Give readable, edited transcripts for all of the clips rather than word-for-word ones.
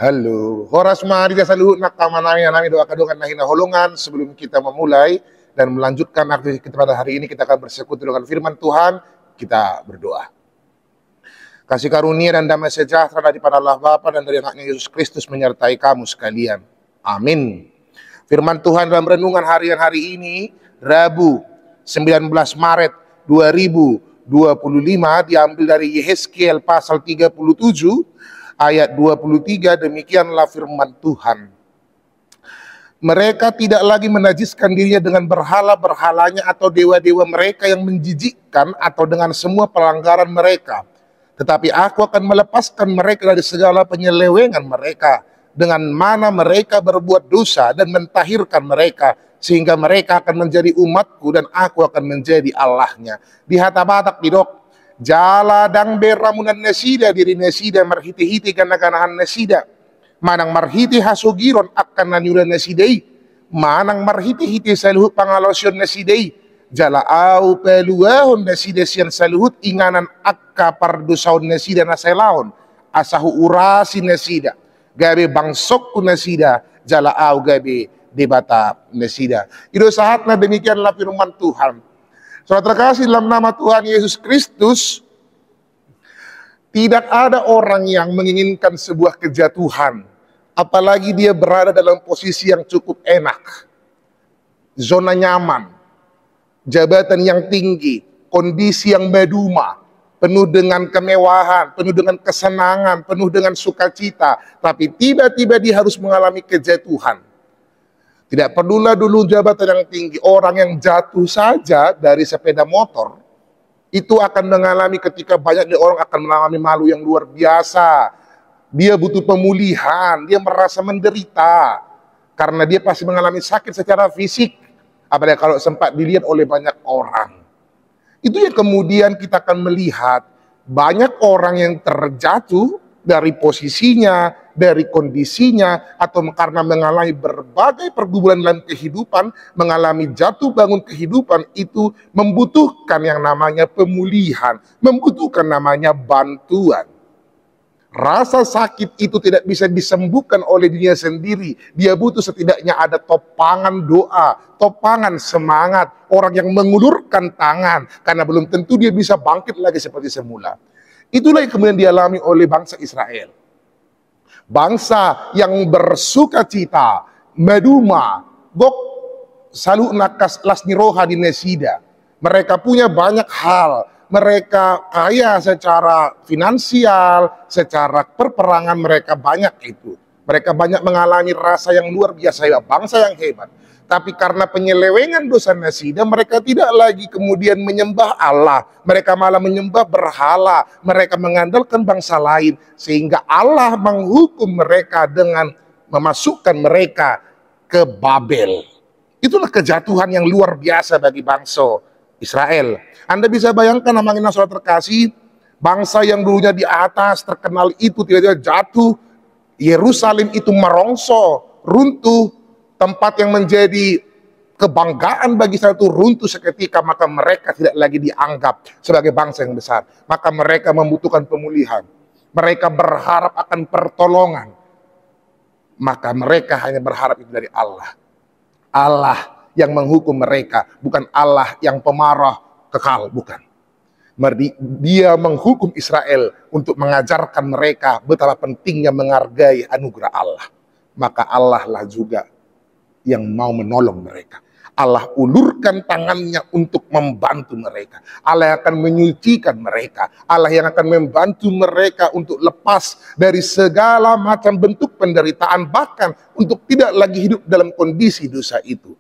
Halo, horas mari dia saluhut nak tamanami nami doa kadungan nahina holongan. Sebelum kita memulai dan melanjutkan aktivitas kita pada hari ini, kita akan bersekutu dengan firman Tuhan. Kita berdoa. Kasih karunia dan damai sejahtera daripada Allah Bapa dan dari anaknya Yesus Kristus menyertai kamu sekalian. Amin. Firman Tuhan dalam renungan harian hari ini, Rabu 19 Maret 2025, diambil dari Yehezkiel pasal 37 ayat 23. Demikianlah firman Tuhan. Mereka tidak lagi menajiskan dirinya dengan berhala-berhalanya atau dewa-dewa mereka yang menjijikkan atau dengan semua pelanggaran mereka. Tetapi aku akan melepaskan mereka dari segala penyelewengan mereka, dengan mana mereka berbuat dosa, dan mentahirkan mereka, sehingga mereka akan menjadi umatku dan aku akan menjadi Allahnya. Di hatabatak didok jala dang beramunan nasida diri nasida marhiti-hiti kana-kanahan nasida manang marhiti hasugiron akan nanyulan nasidai manang marhiti-hiti saluhut pangalosyon nasidai jala au peluahon nasida sian saluhut inganan akka pardusaun nasida naselaon asahu urasi nasida gabe bangsokku nasida jala au gabe debata nasida. Itu saatnya demikianlah firman Tuhan. Saudara terkasih dalam nama Tuhan Yesus Kristus, tidak ada orang yang menginginkan sebuah kejatuhan, apalagi dia berada dalam posisi yang cukup enak, zona nyaman, jabatan yang tinggi, kondisi yang meduma, penuh dengan kemewahan, penuh dengan kesenangan, penuh dengan sukacita, tapi tiba-tiba dia harus mengalami kejatuhan. Tidak perlulah dulu jabatan yang tinggi, orang yang jatuh saja dari sepeda motor, itu akan mengalami ketika banyak orang akan mengalami malu yang luar biasa. Dia butuh pemulihan, dia merasa menderita, karena dia pasti mengalami sakit secara fisik, apalagi kalau sempat dilihat oleh banyak orang. Itu yang kemudian kita akan melihat, banyak orang yang terjatuh dari posisinya, dari kondisinya, atau karena mengalami berbagai pergumulan dalam kehidupan, mengalami jatuh bangun kehidupan, itu membutuhkan yang namanya pemulihan, membutuhkan namanya bantuan. Rasa sakit itu tidak bisa disembuhkan oleh dirinya sendiri. Dia butuh setidaknya ada topangan doa, topangan semangat, orang yang mengulurkan tangan, karena belum tentu dia bisa bangkit lagi seperti semula. Itulah yang kemudian dialami oleh bangsa Israel. Bangsa yang bersuka cita, meduma, gok salu nakas lasni roha di nesida. Mereka punya banyak hal, mereka kaya secara finansial, secara perperangan mereka banyak itu. Mereka banyak mengalami rasa yang luar biasa, bangsa yang hebat. Tapi karena penyelewengan dosa nasida, mereka tidak lagi kemudian menyembah Allah. Mereka malah menyembah berhala. Mereka mengandalkan bangsa lain. Sehingga Allah menghukum mereka dengan memasukkan mereka ke Babel. Itulah kejatuhan yang luar biasa bagi bangsa Israel. Anda bisa bayangkan namanya saudara terkasih, bangsa yang dulunya di atas terkenal itu tiba-tiba jatuh. Yerusalem itu merongso, runtuh. Tempat yang menjadi kebanggaan bagi saya itu runtuh seketika, maka mereka tidak lagi dianggap sebagai bangsa yang besar. Maka mereka membutuhkan pemulihan. Mereka berharap akan pertolongan. Maka mereka hanya berharap itu dari Allah. Allah yang menghukum mereka, bukan Allah yang pemarah kekal, bukan. Dia menghukum Israel untuk mengajarkan mereka betapa pentingnya menghargai anugerah Allah. Maka Allah lah juga yang mau menolong mereka. Allah ulurkan tangannya untuk membantu mereka. Allah yang akan menyucikan mereka. Allah yang akan membantu mereka untuk lepas dari segala macam bentuk penderitaan, bahkan untuk tidak lagi hidup dalam kondisi dosa itu.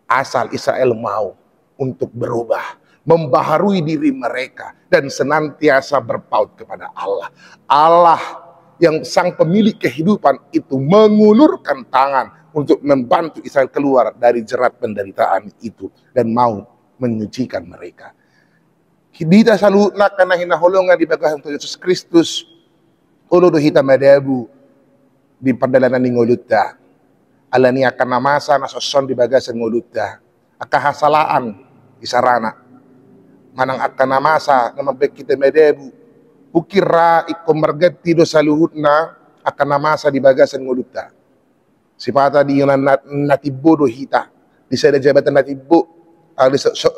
Asal Israel mau untuk berubah, membaharui diri mereka, dan senantiasa berpaut kepada Allah. Allah yang sang pemilik kehidupan itu mengulurkan tangan untuk membantu Israel keluar dari jerat penderitaan itu dan mau menyucikan mereka. Kita selalu nak karena hina holongan di bagasan Yesus Kristus, uludu hita madabu di perdalanan di ngolutta, alani akan namasa nasoson di bagasan ngolutta, akahasalaan di sarana, manang akan namasa nama baik kita madabu, ukira ikom margati dosa luhutna, akan namasa di bagasan ngudutta. Sipata di yunan natibbo do hita. Di sada jabatan natibbo.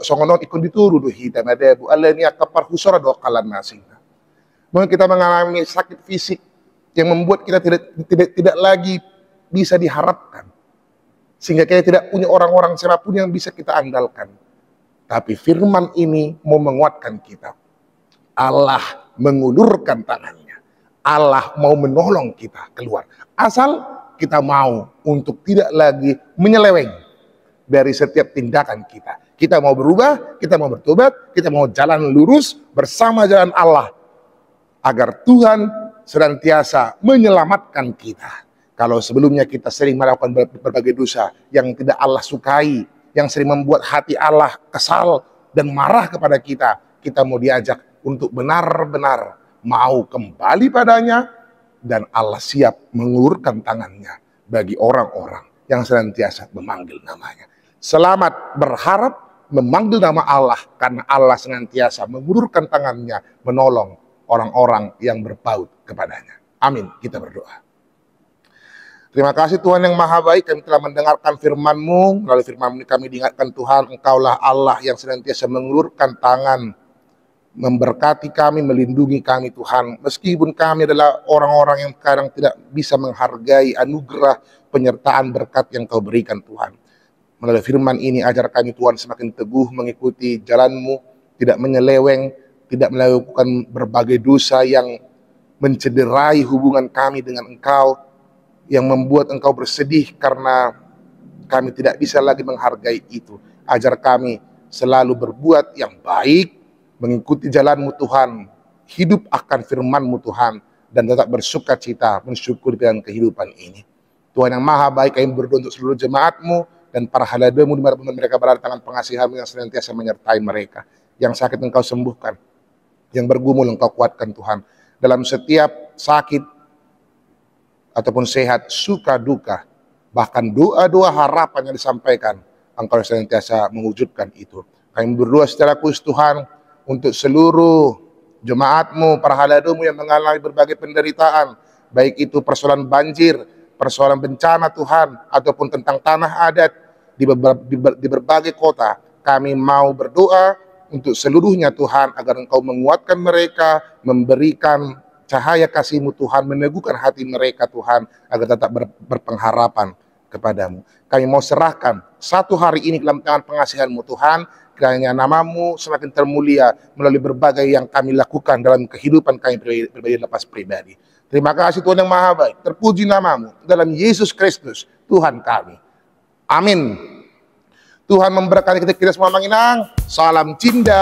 Songonon ikon dituru do hita. Nadebu Allah ni akapar husora do kalan nasing. Mungkin kita mengalami sakit fisik yang membuat kita tidak lagi bisa diharapkan. Sehingga kita tidak punya orang-orang siapapun yang bisa kita andalkan. Tapi firman ini mau menguatkan kita. Allah mengulurkan tangannya. Allah mau menolong kita keluar. Asal kita mau untuk tidak lagi menyeleweng dari setiap tindakan kita. Kita mau berubah, kita mau bertobat, kita mau jalan lurus bersama jalan Allah. Agar Tuhan senantiasa menyelamatkan kita. Kalau sebelumnya kita sering melakukan berbagai dosa yang tidak Allah sukai, yang sering membuat hati Allah kesal dan marah kepada kita, kita mau diajak untuk benar-benar mau kembali padanya, dan Allah siap mengulurkan tangannya bagi orang-orang yang senantiasa memanggil namanya. Selamat berharap memanggil nama Allah, karena Allah senantiasa mengulurkan tangannya menolong orang-orang yang berpaut kepadanya. Amin. Kita berdoa. Terima kasih Tuhan yang maha baik, kami telah mendengarkan firman-Mu. Melalui firman-Mu kami diingatkan Tuhan, Engkaulah Allah yang senantiasa mengulurkan tangan, memberkati kami, melindungi kami Tuhan. Meskipun kami adalah orang-orang yang kadang tidak bisa menghargai anugerah penyertaan berkat yang Kau berikan Tuhan. Melalui firman ini ajar kami Tuhan semakin teguh mengikuti jalan-Mu, tidak menyeleweng, tidak melakukan berbagai dosa yang mencederai hubungan kami dengan Engkau, yang membuat Engkau bersedih karena kami tidak bisa lagi menghargai itu. Ajar kami selalu berbuat yang baik, mengikuti jalan-Mu Tuhan, hidup akan firman-Mu Tuhan, dan tetap bersuka cita mensyukuri dengan kehidupan ini. Tuhan yang maha baik, kami berdoa untuk seluruh jemaat-Mu dan para hadirin-Mu dimanapun mereka berada, tangan pengasihan-Mu yang senantiasa menyertai mereka. Yang sakit Engkau sembuhkan, yang bergumul Engkau kuatkan Tuhan. Dalam setiap sakit ataupun sehat, suka duka, bahkan doa-doa harapan yang disampaikan, Engkau senantiasa mewujudkan itu. Kami berdoa secara khusus Tuhan untuk seluruh jemaat-Mu, para hadirin-Mu yang mengalami berbagai penderitaan, baik itu persoalan banjir, persoalan bencana Tuhan, ataupun tentang tanah adat di berbagai kota. Kami mau berdoa untuk seluruhnya Tuhan, agar Engkau menguatkan mereka, memberikan cahaya kasih-Mu Tuhan, meneguhkan hati mereka Tuhan, agar tetap berpengharapan kepadamu. Kami mau serahkan satu hari ini dalam tangan pengasihan-Mu Tuhan, kiranya nama-Mu semakin termulia melalui berbagai yang kami lakukan dalam kehidupan kami pribadi lepas pribadi. Terima kasih Tuhan yang maha baik, terpuji nama-Mu dalam Yesus Kristus Tuhan kami. Amin. Tuhan memberkati kita semua, Manginang. Salam cinta.